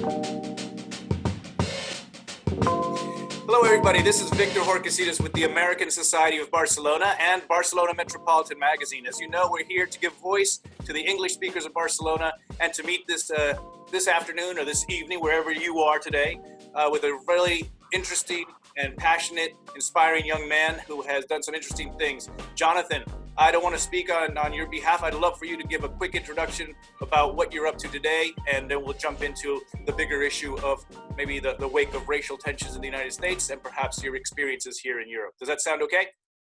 Hello, everybody. This is Victor Horcasitas with the American Society of Barcelona and Barcelona Metropolitan magazine. As you know, we're here to give voice to the English speakers of Barcelona and to meet this afternoon or this evening, wherever you are today, with a really interesting and passionate, inspiring young man who has done some interesting things. Jonathan, I don't want to speak on your behalf. I'd love for you to give a quick introduction about what you're up to today, and then we'll jump into the bigger issue of maybe the wake of racial tensions in the United States and perhaps your experiences here in Europe. Does that sound okay?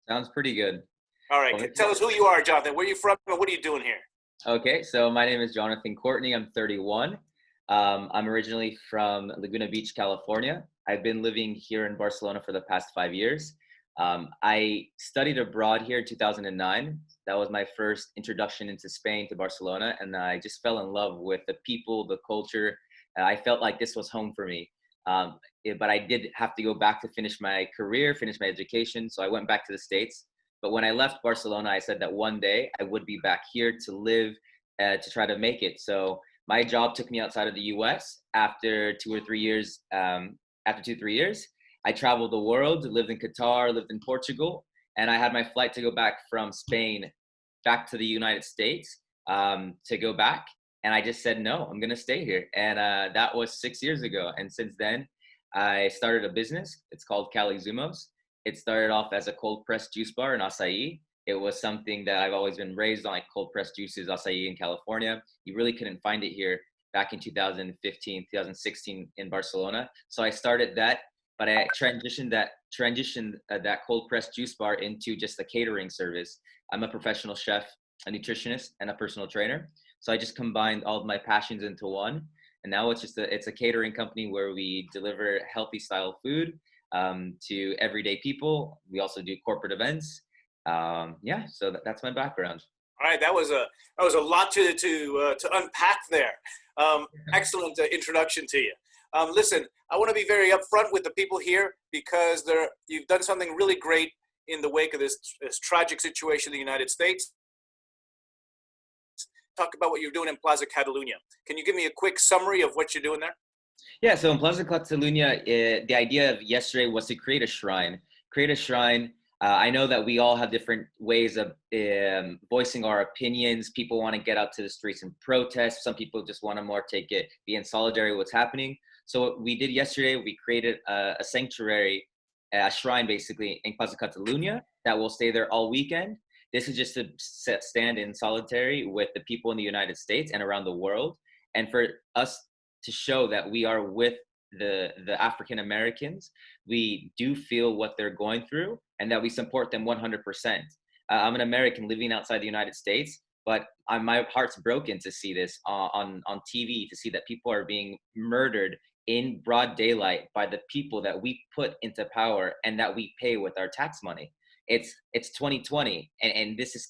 Sounds pretty good. All right. Tell us who you are, Jonathan. Where are you from and what are you doing here? Okay, so my name is Jonnathan Courtney. I'm 31. I'm originally from Laguna Beach, California. I've been living here in Barcelona for the past 5 years. I studied abroad here in 2009. That was my first introduction into Spain, to Barcelona, and I just fell in love with the people, the culture. I felt like this was home for me. But I did have to go back to finish my career, finish my education, so I went back to the States. But when I left Barcelona, I said that one day I would be back here to live, to try to make it. So my job took me outside of the US after 2 or 3 years. After 2-3 years, I traveled the world, lived in Qatar, lived in Portugal, and I had my flight to go back from Spain back to the United States to go back. And I just said, no, I'm going to stay here. And that was 6 years ago. And since then, I started a business. It's called Cali Zumos. It started off as a cold pressed juice bar in acai. It was something that I've always been raised on, like cold pressed juices, acai in California. You really couldn't find it here back in 2015, 2016 in Barcelona. So I started that, but I transitioned that cold pressed juice bar into just a catering service. I'm a professional chef, a nutritionist, and a personal trainer. So I just combined all of my passions into one. And now it's a catering company where we deliver healthy style food to everyday people. We also do corporate events. So that's my background. All right, that was a lot to unpack there. Excellent introduction to you. Listen, I want to be very upfront with the people here because you've done something really great in the wake of this tragic situation in the United States. Talk about what you're doing in Plaza Catalunya. Can you give me a quick summary of what you're doing there? Yeah, so in Plaza Catalunya, the idea of yesterday was to create a shrine. I know that we all have different ways of voicing our opinions. People want to get out to the streets and protest. Some people just want to be in solidarity with what's happening. So what we did yesterday, we created a sanctuary, a shrine basically in Plaza Catalunya that will stay there all weekend. This is just to stand in solidarity with the people in the United States and around the world, and for us to show that we are with the African Americans. We do feel what they're going through and that we support them 100%. I'm an American living outside the United States, but my heart's broken to see this on TV, to see that people are being murdered in broad daylight by the people that we put into power and that we pay with our tax money. It's 2020 and this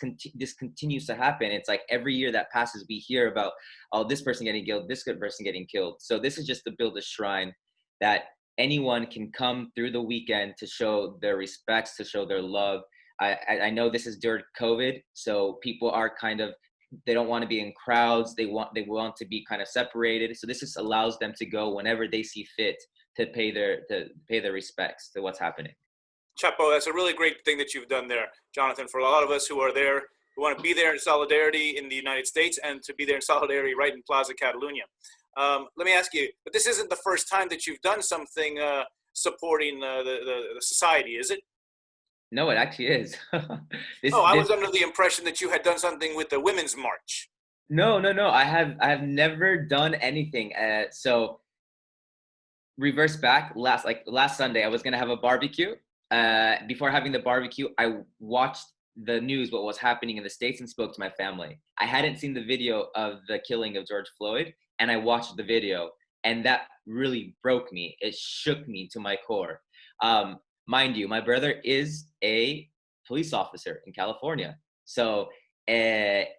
continues to happen. It's like every year that passes, we hear about, oh, this person getting killed, this good person getting killed. So this is just to build a shrine that anyone can come through the weekend to show their respects, to show their love. I know this is during COVID, so people are they don't want to be in crowds. They want to be kind of separated. So this just allows them to go whenever they see fit to pay their respects to what's happening. Chapo, that's a really great thing that you've done there, Jonathan. For a lot of us who are there, who want to be there in solidarity in the United States and to be there in solidarity right in Plaza Catalunya. Let me ask you, but this isn't the first time that you've done something supporting the society, is it? No, it actually is. I was under the impression that you had done something with the Women's March. No. I have never done anything. So reverse back, last Sunday, I was gonna have a barbecue. Before having the barbecue, I watched the news, what was happening in the States, and spoke to my family. I hadn't seen the video of the killing of George Floyd, and I watched the video, and that really broke me. It shook me to my core. Mind you, my brother is a police officer in California. So it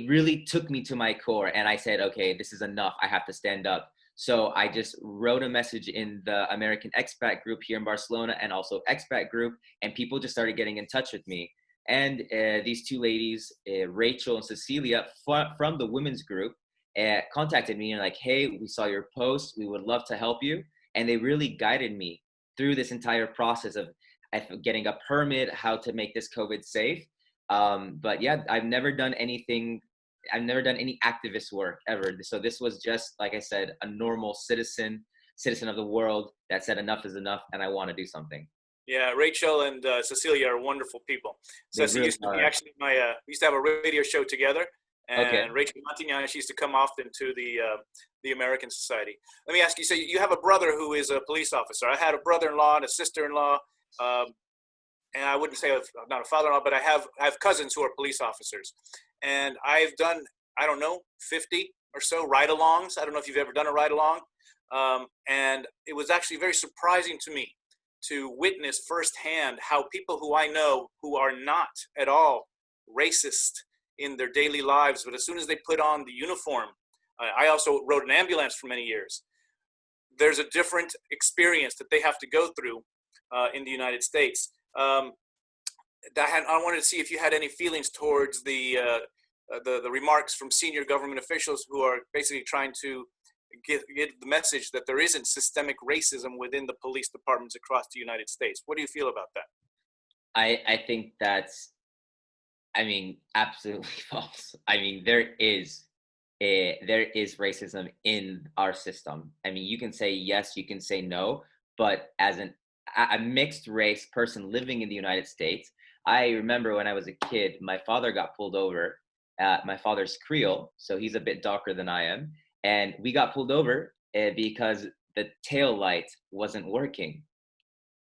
really took me to my core, and I said, okay, this is enough. I have to stand up. So I just wrote a message in the American expat group here in Barcelona and also expat group, and people just started getting in touch with me. And these two ladies, Rachel and Cecilia from the women's group, contacted me and like, hey, we saw your post. We would love to help you. And they really guided me through this entire process of getting a permit, how to make this COVID safe. But yeah, I've never done any activist work ever. So this was just, like I said, a normal citizen of the world that said enough is enough and I want to do something. Yeah, Rachel and Cecilia are wonderful people. They Ceci really used to be are. actually we used to have a radio show together, Okay. and Rachel Montignan, she used to come often to the American Society. Let me ask you, so you have a brother who is a police officer. I had a brother-in-law and a sister-in-law, and I wouldn't say not a father-in-law, but I have cousins who are police officers. And I've done, I don't know, 50 or so ride-alongs. I don't know if you've ever done a ride-along. And it was actually very surprising to me to witness firsthand how people who I know who are not at all racist in their daily lives, but as soon as they put on the uniform, I also rode an ambulance for many years. There's a different experience that they have to go through in the United States. I wanted to see if you had any feelings towards the remarks from senior government officials who are basically trying to give the message that there isn't systemic racism within the police departments across the United States. What do you feel about that? I think that's, absolutely false. There is racism in our system. You can say yes, you can say no, but as a mixed race person living in the United States, I remember when I was a kid, my father got pulled over. My father's Creole, so he's a bit darker than I am. And we got pulled over because the tail light wasn't working.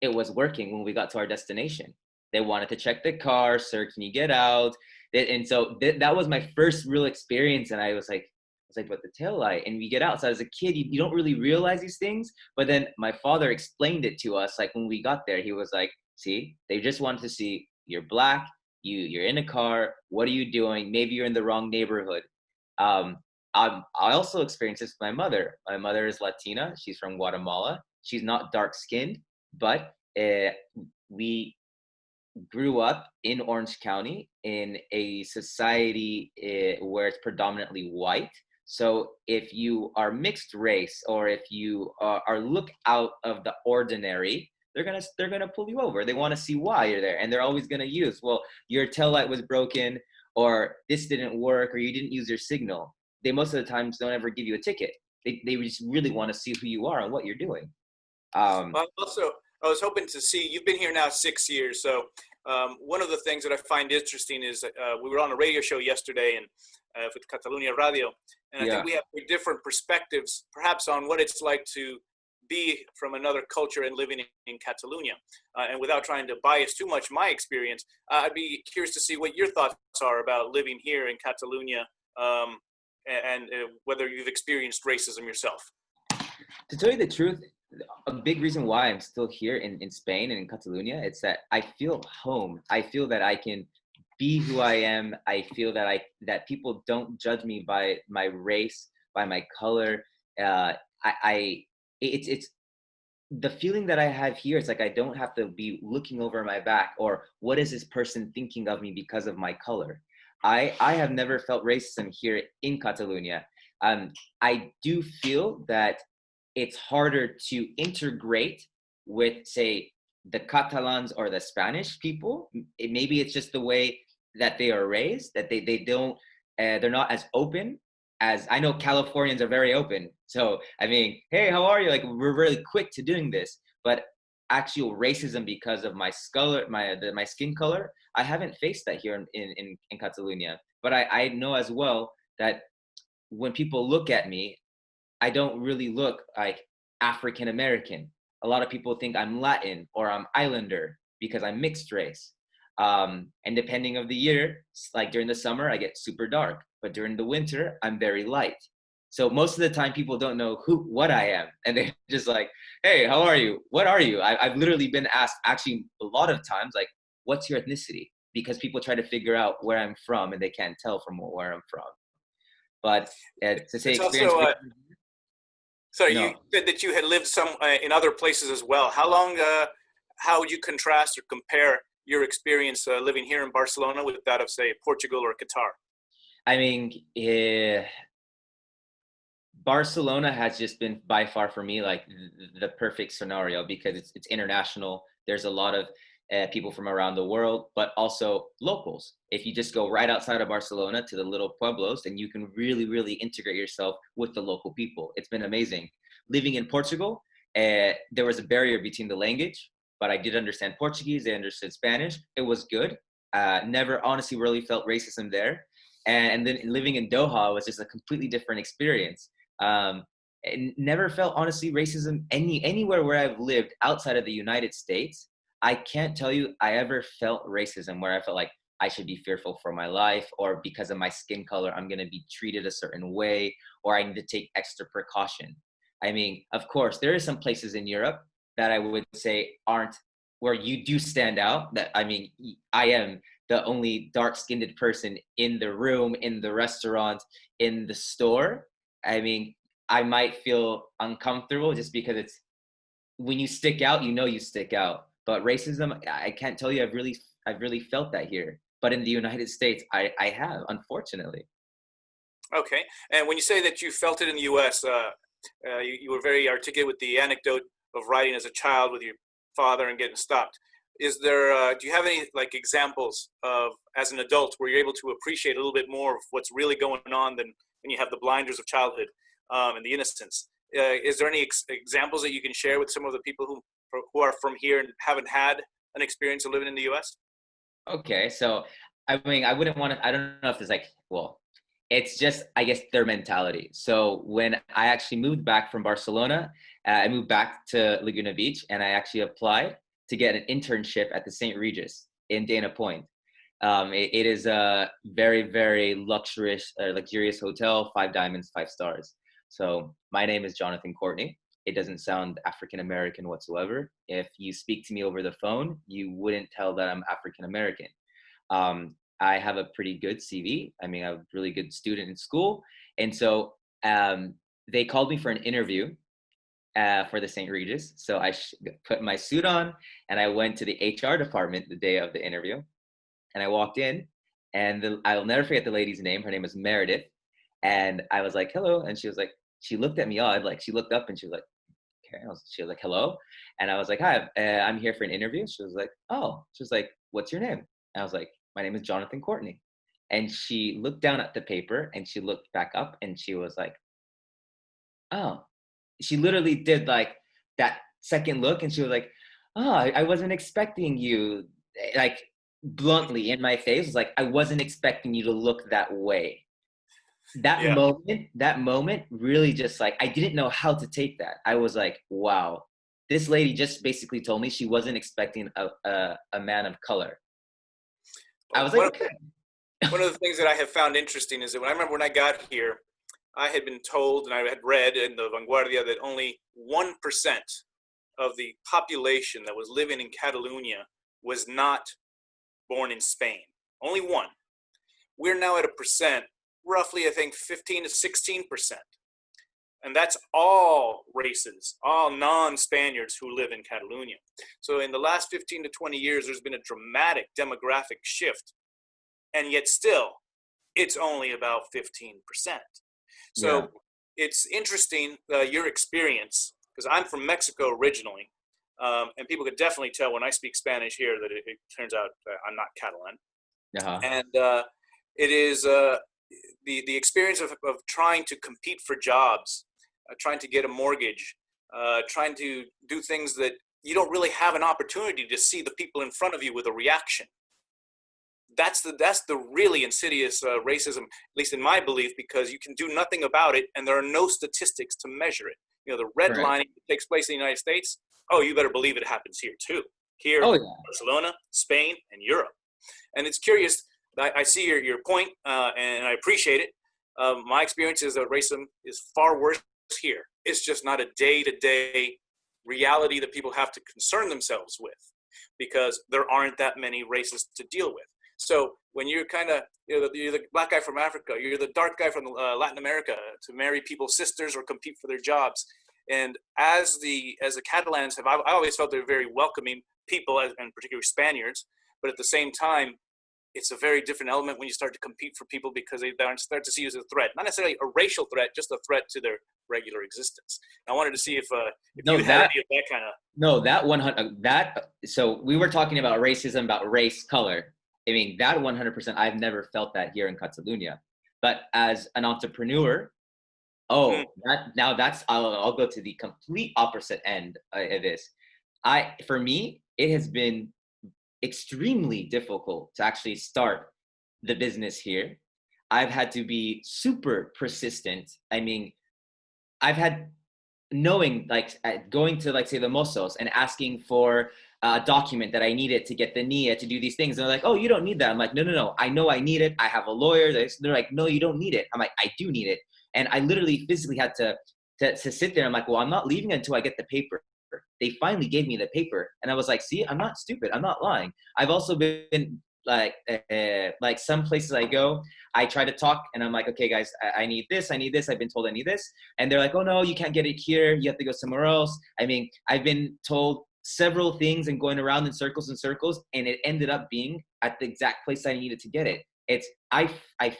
It was working when we got to our destination. They wanted to check the car, sir, can you get out? And so that was my first real experience. And I was like, but the tail light, and we get out. So as a kid, you don't really realize these things. But then my father explained it to us. Like when we got there, he was like, see, they just wanted to see you're black, you're in a car. What are you doing? Maybe you're in the wrong neighborhood. I also experienced this with my mother. My mother is Latina. She's from Guatemala. She's not dark skinned, but we grew up in Orange County in a society where it's predominantly white. So if you are mixed race or if you are look out of the ordinary, they're gonna pull you over. They want to see why you're there, and they're always gonna use, well, your tail light was broken, or this didn't work, or you didn't use your signal. They most of the times don't ever give you a ticket. They just really want to see who you are and what you're doing. Well, also, I was hoping to see, you've been here now 6 years. So one of the things that I find interesting is we were on a radio show yesterday and with Catalunya Radio, and I think we have different perspectives, perhaps on what it's like to be from another culture and living in Catalunya. And without trying to bias too much my experience, I'd be curious to see what your thoughts are about living here in Catalunya and whether you've experienced racism yourself. To tell you the truth, a big reason why I'm still here in Spain and in Catalonia, it's that I feel home. I feel that I can be who I am. I feel that people don't judge me by my race, by my color. It's the feeling that I have here. It's like I don't have to be looking over my back or what is this person thinking of me because of my color. I have never felt racism here in Catalonia. I do feel that it's harder to integrate with, say, the Catalans or the Spanish people. Maybe it's just the way that they are raised, that they don't, they're not as open as, I know Californians are very open. So, hey, how are you? Like, we're really quick to doing this. But actual racism because of my my skin color, I haven't faced that here in Catalonia. But I know as well that when people look at me, I don't really look like African American. A lot of people think I'm Latin or I'm Islander because I'm mixed race. And depending of the year, like during the summer, I get super dark, but during the winter, I'm very light. So most of the time, people don't know what I am, and they're just like, "Hey, how are you? What are you?" I've literally been asked, actually, a lot of times, like, "What's your ethnicity?" Because people try to figure out where I'm from, and they can't tell from where I'm from. But to say It's experience, also, sorry, you no. said that you had lived some in other places as well. How would you contrast or compare your experience living here in Barcelona with that of, say, Portugal or Qatar? Barcelona has just been by far for me like the perfect scenario because it's international. There's a lot of people from around the world, but also locals. If you just go right outside of Barcelona to the little pueblos, then you can really, really integrate yourself with the local people. It's been amazing. Living in Portugal, there was a barrier between the language, but I did understand Portuguese. I understood Spanish. It was good. Never honestly really felt racism there. And then living in Doha was just a completely different experience. And never felt honestly racism anywhere where I've lived outside of the United States. I can't tell you I ever felt racism where I felt like I should be fearful for my life, or because of my skin color, I'm going to be treated a certain way, or I need to take extra precaution. I mean, of course, there are some places in Europe that I would say aren't where you do stand out. That I mean, I am the only dark-skinned person in the room, in the restaurant, in the store. I mean, I might feel uncomfortable just because it's when you stick out, you know you stick out. But racism, I can't tell you I've really felt that here. But in the United States, I have, unfortunately. Okay. And when you say that you felt it in the U.S., you were very articulate with the anecdote of riding as a child with your father and getting stopped. Is there, do you have any like examples of, as an adult, where you're able to appreciate a little bit more of what's really going on than when you have the blinders of childhood and the innocence? Is there any examples that you can share with some of the people who are from here and haven't had an experience of living in the U.S.? Okay, so I mean, I wouldn't want to. I don't know if it's like, well, it's just I guess their mentality. So when I actually moved back from Barcelona, I moved back to Laguna Beach, and I actually applied to get an internship at the St. Regis in Dana Point. It is a very, very luxurious hotel, 5 diamonds, 5 stars. So my name is Jonnathan Courtney. It doesn't sound African American whatsoever. If you speak to me over the phone, you wouldn't tell that I'm African American. I have a pretty good CV. I mean, I'm a really good student in school. And so they called me for an interview for the St. Regis. So I put my suit on and I went to the HR department the day of the interview. And I walked in, and I'll never forget the lady's name. Her name was Meredith. And I was like, hello. And she was like, she looked at me odd. Like she looked up and she was like, okay. She was like, hello. And I was like, hi, I'm here for an interview. She was like, oh, she was like, what's your name? And I was like, my name is Jonnathan Courtney. And she looked down at the paper and she looked back up and she was like, oh, she literally did like that second look and she was like, oh, I wasn't expecting you. Like bluntly in my face was like, I wasn't expecting you to look that way. Yeah. That moment really just like, I didn't know how to take that. I was like, wow, this lady just basically told me she wasn't expecting a man of color. I was like, okay. One of the things that I have found interesting is that when I remember when I got here, I had been told and I had read in the Vanguardia that only 1% of the population that was living in Catalonia was not born in Spain. Only one. We're now at a percent, roughly, I think 15 to 16%. And that's all races, all non-Spaniards who live in Catalonia. So in the last 15 to 20 years, there's been a dramatic demographic shift. And yet still, it's only about 15%. So yeah. It's interesting, your experience, because I'm from Mexico originally. And people could definitely tell when I speak Spanish here that it turns out I'm not Catalan. Uh-huh. And it is the experience of trying to compete for jobs, trying to get a mortgage, trying to do things that you don't really have an opportunity to see the people in front of you with a reaction. That's the really insidious racism, at least in my belief, because you can do nothing about it and there are no statistics to measure it. You know, the redlining that takes place in the United States, oh, you better believe it happens here too. Here, oh, yeah. Barcelona, Spain, and Europe. And it's curious, I see your point and I appreciate it. My experience is that racism is far worse here. It's just not a day-to-day reality that people have to concern themselves with because there aren't that many races to deal with. So when you're kind of, you're the black guy from Africa, you're the dark guy from Latin America to marry people's sisters or compete for their jobs. And as the Catalans have, I always felt they're very welcoming people, and particularly Spaniards. But at the same time, it's a very different element when you start to compete for people because they start to see you as a threat, not necessarily a racial threat, just a threat to their regular existence. I wanted to see if No, you had any of that kind of. no, that 100, that, so we were talking about racism, about race, color. I mean, that 100%, I've never felt that here in Catalunya. But as an entrepreneur, Mm, I'll go to the complete opposite end of this. For me, it has been extremely difficult to actually start the business here. I've had to be super persistent. I mean, I've had knowing like going to like say the Mossos and asking for a document that I needed to get the NIA to do these things. And they're like, oh, you don't need that. I'm like, no, no, no. I know I need it. I have a lawyer. They're like, no, you don't need it. I'm like, I do need it. And I literally physically had to sit there. I'm like, well, I'm not leaving until I get the paper. They finally gave me the paper. And I was like, see, I'm not stupid. I'm not lying. I've also been like some places I go, I try to talk and I'm like, okay, guys, I need this. I need this. I've been told I need this. And they're like, oh, no, you can't get it here. You have to go somewhere else. I mean, I've been told several things and going around in circles and circles. And it ended up being at the exact place I needed to get it. It's, I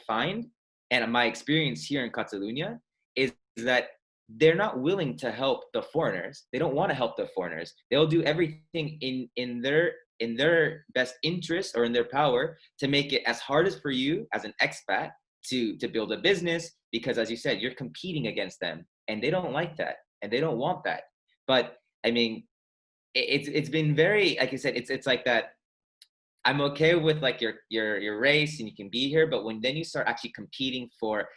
find, and my experience here in Catalunya is that they're not willing to help the foreigners. They don't want to help the foreigners. They'll do everything in their best interest or in their power to make it as hard as for you as an expat to build a business, because as you said, you're competing against them and they don't like that and they don't want that. But I mean, it's been very, like I said, it's like that. I'm okay with like your race and you can be here, but when then you start actually competing for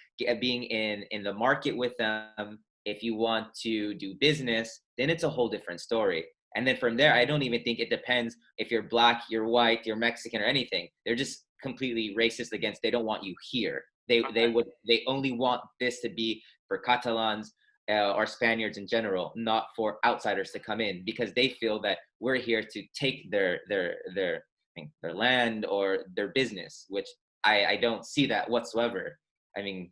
being in the market with them, if you want to do business, then it's a whole different story. And then from there, I don't even think it depends if you're black, you're white, you're Mexican or anything. They're just completely racist against, they don't want you here. They only want this to be for Catalans or Spaniards in general, not for outsiders to come in, because they feel that we're here to take their land or their business, which I don't see that whatsoever. I mean,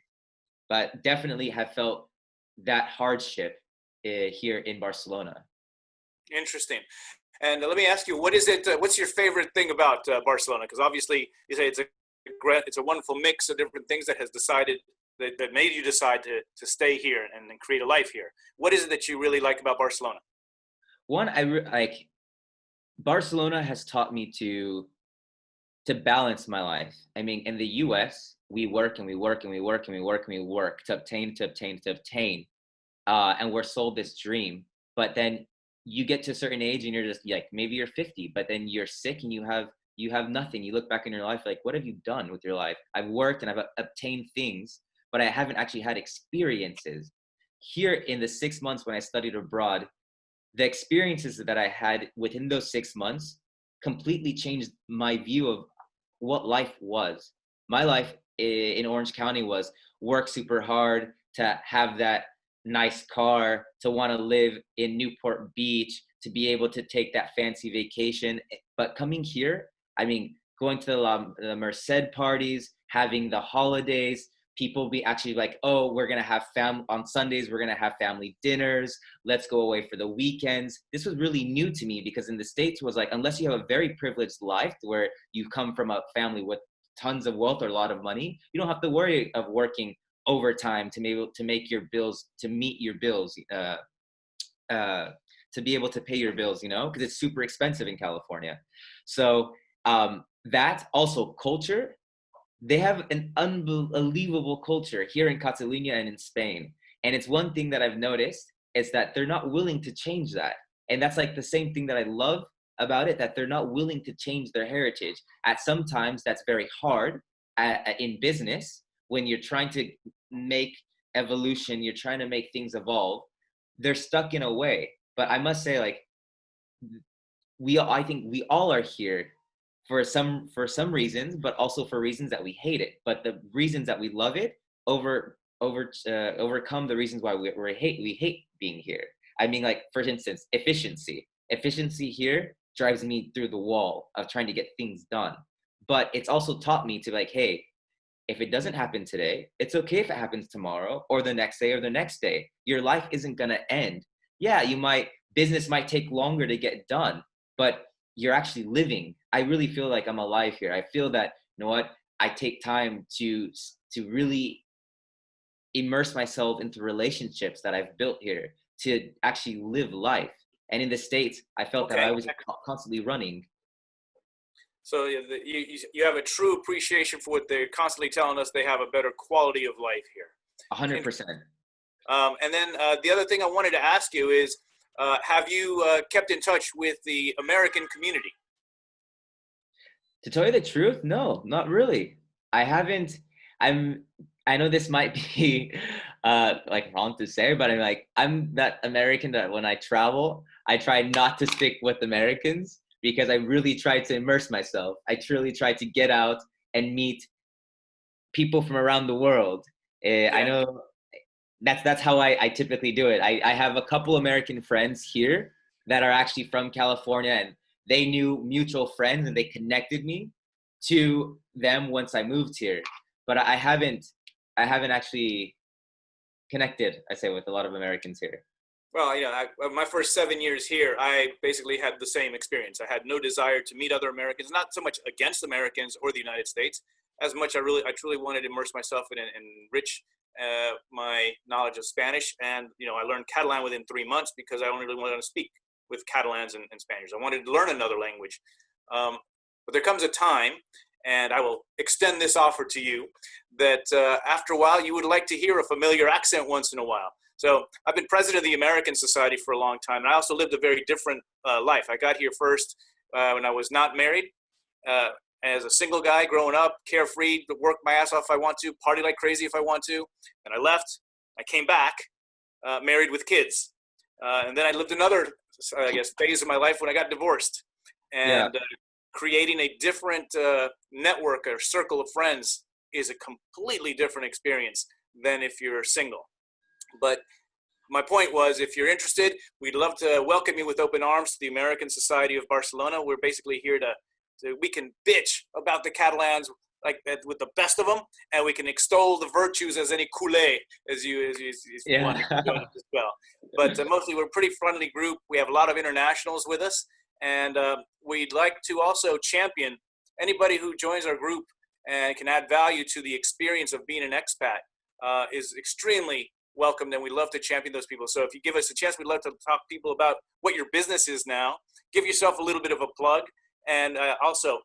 but definitely have felt that hardship here in Barcelona. interesting. And let me ask you, what is it? What's your favorite thing about Barcelona? Because obviously, you say it's a wonderful mix of different things that has decided that made you decide to stay here and create a life here. What is it that you really like about Barcelona? One, like Barcelona has taught me to balance my life. I mean, in the US, we work and we work and we work and we work and we work to obtain, and we're sold this dream. But then you get to a certain age and you're just like, maybe you're 50, but then you're sick and you have nothing. You look back in your life like, what have you done with your life? I've worked and I've obtained things, but I haven't actually had experiences. Here in the 6 months when I studied abroad, the experiences that I had within those 6 months completely changed my view of what life was. My life in Orange County was work super hard, to have that nice car, to want to live in Newport Beach, to be able to take that fancy vacation. But coming here, I mean, going to the Merced parties, having the holidays, people be actually like, oh, we're going to have on Sundays, we're going to have family dinners. Let's go away for the weekends. This was really new to me because in the States was like, unless you have a very privileged life where you come from a family with tons of wealth or a lot of money, you don't have to worry of working overtime to be able to make your bills, to meet your bills, to be able to pay your bills, you know, because it's super expensive in California. So that also culture, they have an unbelievable culture here in Catalunya and in Spain. And it's one thing that I've noticed is that they're not willing to change that. And that's like the same thing that I love about it, that they're not willing to change their heritage. At sometimes that's very hard in business when you're trying to make evolution, you're trying to make things evolve. They're stuck in a way. But I must say, like, I think we all are here for some reasons, but also for reasons that we hate it. But the reasons that we love it overcome the reasons why we hate being here. I mean, like, for instance, efficiency here drives me through the wall of trying to get things done. But it's also taught me to, like, hey, if it doesn't happen today, it's okay if it happens tomorrow or the next day or the next day. Your life isn't gonna end. Yeah, business might take longer to get done, but you're actually living. I really feel like I'm alive here. I feel that you know what, I take time to really immerse myself into relationships that I've built here, to actually live life. And in the States, I felt that Okay. I was constantly running. So you have a true appreciation for what they're constantly telling us. They have a better quality of life here. 100%. And then the other thing I wanted to ask you is, have you kept in touch with the American community? To tell you the truth, no, not really. I haven't. I'm. I know this might be like wrong to say, but I'm that American that when I travel, I try not to stick with Americans because I really try to immerse myself. I truly try to get out and meet people from around the world. I Yeah. know that's how I typically do it. I have a couple American friends here that are actually from California, and they knew mutual friends and they connected me to them once I moved here. But I haven't actually connected, I say, with a lot of Americans here. Well, my first 7 years here, I basically had the same experience. I had no desire to meet other Americans, not so much against Americans or the United States, as much I truly wanted to immerse myself in and enrich my knowledge of Spanish. And, I learned Catalan within 3 months because I only really wanted to speak with Catalans and Spaniards. I wanted to learn another language. But there comes a time, and I will extend this offer to you, that after a while, you would like to hear a familiar accent once in a while. So I've been president of the American Society for a long time, and I also lived a very different life. I got here first when I was not married, as a single guy growing up, carefree, work my ass off if I want to, party like crazy if I want to. And I left. I came back, married with kids. And then I lived another, phase of my life when I got divorced. Yeah. And creating a different network or circle of friends is a completely different experience than if you're single. But my point was, if you're interested, we'd love to welcome you with open arms to the American Society of Barcelona. We're basically here to we can bitch about the Catalans like that with the best of them, and we can extol the virtues as any culé as you want to join us as well. But mostly we're a pretty friendly group. We have a lot of internationals with us, and we'd like to also champion anybody who joins our group and can add value to the experience of being an expat is extremely welcomed, and we love to champion those people. So if you give us a chance, we'd love to talk to people about what your business is now. Give yourself a little bit of a plug, and also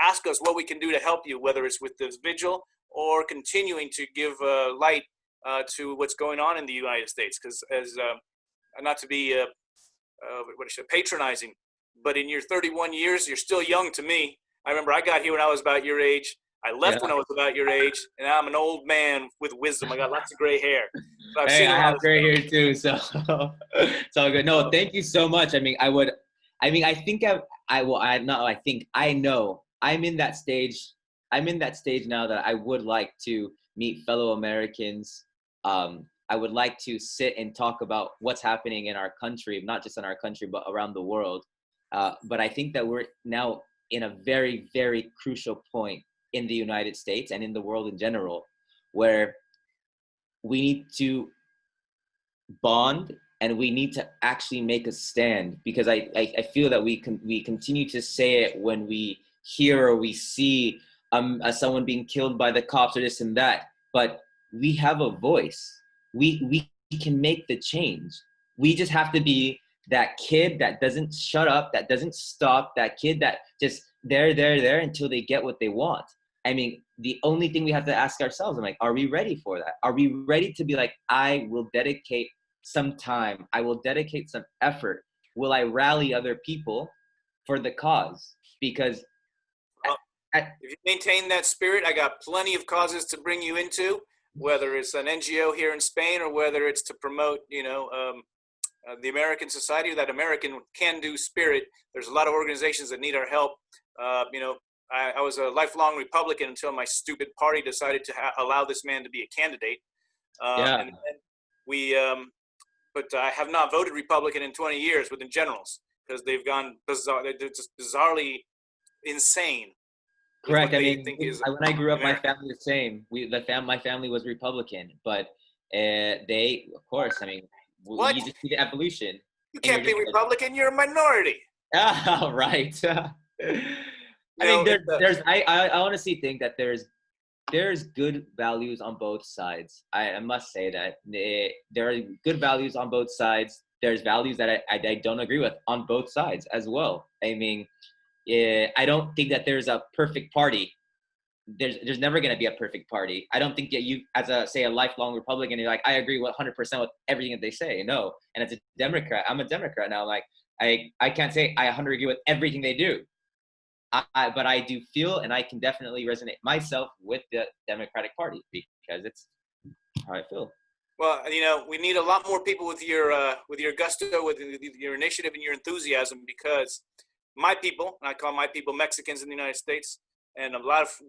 ask us what we can do to help you, whether it's with this vigil or continuing to give light to what's going on in the United States. Because as not to be patronizing, but in your 31 years, you're still young to me. I remember I got here when I was about your age. I left when I was about your age, and I'm an old man with wisdom. I got lots of gray hair. So I have gray hair too, so it's all good. No, thank you so much. I know I'm in that stage. I'm in that stage now that I would like to meet fellow Americans. I would like to sit and talk about what's happening in our country, not just in our country, but around the world. But I think that we're now in a very, very crucial point in the United States and in the world in general, where we need to bond and we need to actually make a stand, because I feel that we continue to say it when we hear or we see someone being killed by the cops or this and that, but we have a voice. We can make the change. We just have to be that kid that doesn't shut up, that doesn't stop, that kid that just there until they get what they want. I mean, the only thing we have to ask ourselves, are we ready for that? Are we ready to be like, I will dedicate some time, I will dedicate some effort, will I rally other people for the cause? Because if you maintain that spirit, I got plenty of causes to bring you into, whether it's an NGO here in Spain or whether it's to promote, the American Society, or that American can-do spirit. There's a lot of organizations that need our help. I was a lifelong Republican until my stupid party decided to allow this man to be a candidate. And then but I have not voted Republican in 20 years within generals, because they've gone bizarre. They're just bizarrely insane. Correct. When I grew up, my family was the same. My family was Republican, but they, of course, what? You just see the evolution. You can't be Republican. You're a minority. Oh, right. I mean, I honestly think that there's good values on both sides. I must say that there are good values on both sides. There's values that I don't agree with on both sides as well. I mean, I don't think that there's a perfect party. There's never going to be a perfect party. I don't think that you, as a lifelong Republican, you're like, I agree 100% with everything that they say. No. And as a Democrat, I'm a Democrat now. Like, I can't say I 100% agree with everything they do. But I do feel, and I can definitely resonate myself with the Democratic Party because it's how I feel. Well, we need a lot more people with your gusto, with your initiative and your enthusiasm, because my people, and I call my people Mexicans in the United States, and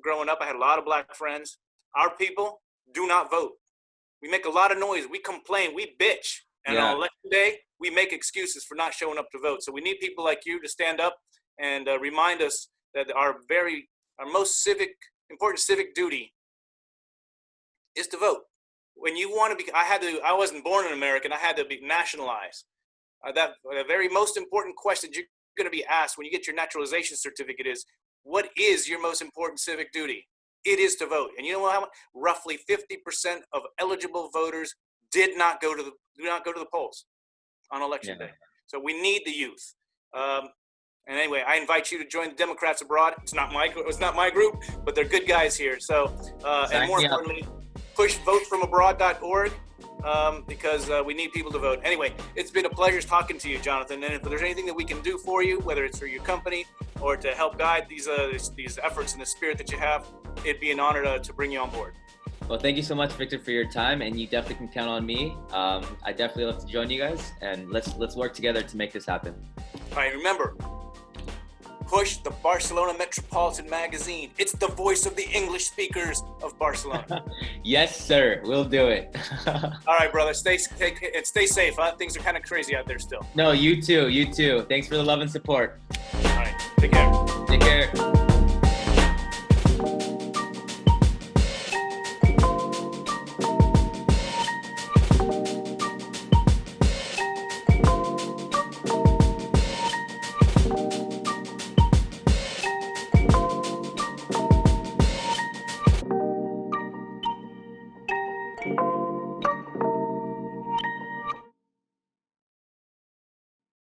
growing up, I had a lot of black friends. Our people do not vote. We make a lot of noise. We complain. We bitch. And on election day, we make excuses for not showing up to vote. So we need people like you to stand up and remind us that our most important civic duty is to vote. When you want to be, I wasn't born an American. I had to be nationalized. The very most important question you're going to be asked when you get your naturalization certificate is, what is your most important civic duty? It is to vote. And you know how roughly 50% of eligible voters do not go to the polls on election day. So we need the youth. And anyway, I invite you to join the Democrats Abroad. It's not my group, but they're good guys here. So, and more importantly, push votefromabroad.org because we need people to vote. Anyway, it's been a pleasure talking to you, Jonathan. And if there's anything that we can do for you, whether it's for your company or to help guide these efforts in the spirit that you have, it'd be an honor to bring you on board. Well, thank you so much, Victor, for your time, and you definitely can count on me. I definitely love to join you guys, and let's work together to make this happen. All right, remember, push the Barcelona Metropolitan magazine. It's the voice of the English speakers of Barcelona. Yes, sir. We'll do it. All right, brother. Stay safe. Huh? Things are kind of crazy out there still. No, you too. You too. Thanks for the love and support. All right. Take care. Take care.